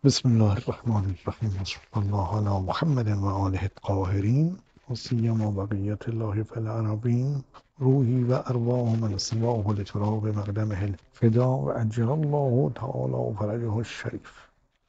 بسم الله الرحمن الرحیم و صلی الله علی محمد و آله الطاهرین و سیما بقیت الله فی الارضین روحی و ارواح من سواه لتراب مقدمه الفدا و عجل الله تعالی فرجه الشریف.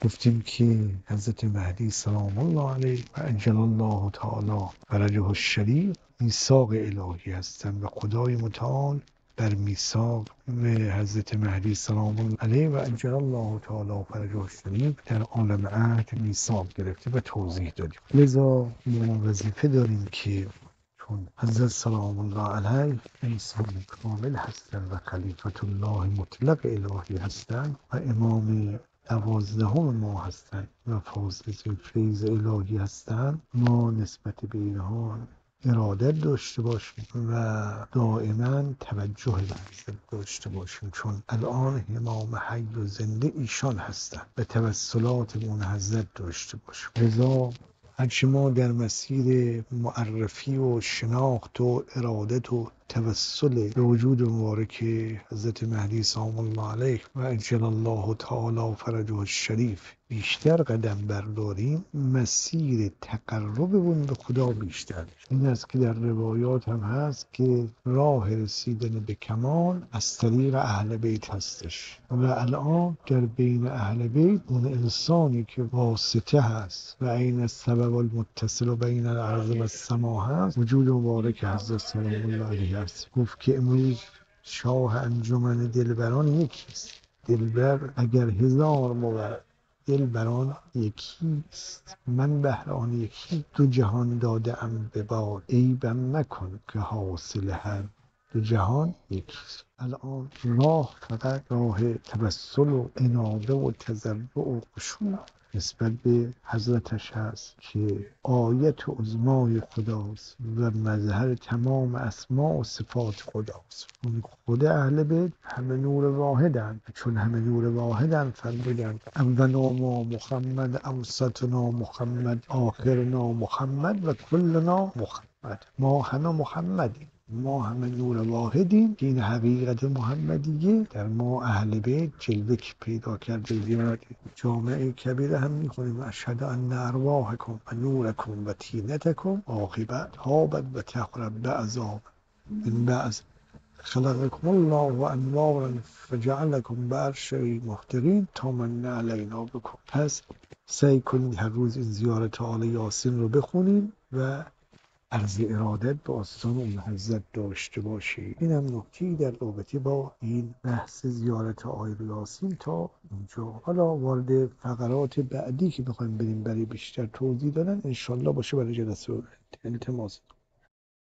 گفتیم که حضرت مهدی سلام الله علیه و عجل الله تعالی فرجه الشریف میثاق الهی هستند و خدای متعال در میثاق و حضرت مهدی سلام الله علیه و عجل الله تعالی فرجه الشریف در عالم عهد میثاق گرفته و توضیح دادیم. لذا ما وظیفه داریم که چون حضرت سلام الله علیه انسان کامل هستند و خلیفت الله مطلق الهی هستند و امام 12 ما هستند و فاضل فیض الهی هستند، ما نسبت به اینها ارادت داشته باشیم و دائما توجه لازم داشته باشیم، چون الان امام حی و زنده ایشان هستند و توسلات اون حضرت داشته باشیم. لذا هرچی ما در مسیر معرفی و شناخت و ارادت و توسل به وجود مبارک حضرت مهدی سلام الله علیه و عجل الله تعالی فرجه الشریف بیشتر قدم برداریم، مسیر تقربمون به خدا بیشتر میشه. این است که در روایات هم هست که راه رسیدن به کمال از طریق اهل بیت هستش و الان در بین اهل بیت اون انسانی که واسطه هست و این السبب المتصل بین الارض و السما هست وجود مبارک حضرت سلام الله علیه است. گفت که امروز شاه انجمن دلبران یکیست. دلبر اگر 1000 بود دلبران یکیست. من بهر آن یکی 2 جهان داده ام به باد، عیبم مکن که حاصل هر 2 جهان یکیست. الان راه فقط راه توسل و انابه و تضرع و خشوع نسبت به حضرتش هست که آیت عظمای خداست و مظهر تمام اسما و صفات خداست. اون خود اهل بیت همه نور واحدن، چون همه نور واحدن فرمودن اولنا ما محمد، اوسطنا محمد، آخرنا محمد و کلنا محمد. ما همه محمدیم، ما همه نور واحدیم که این حقیقت محمدیه در ما اهل بیت جلوه پیدا کرده. زیاد جامعه کبیره هم میخونیم اشهد ان ارواحکم و نورکم و طینتکم عاقبت هابت و تقرب بعضا من بعض خلقکم الله و انوارا فجعلکم بعرشی محترین تا من علینا بکن. پس سعی کنید هر روز این زیارت آل یاسین رو بخونیم و عرض ارادت به آستان اون حضرت داشته باشید. این هم نکته‌ای در رابطه با این بحث زیارت آل یاسین تا اینجا. حالا وارد فقرات بعدی که میخوایم بریم برای بیشتر توضیح دادن انشالله باشه برای جلسه التماس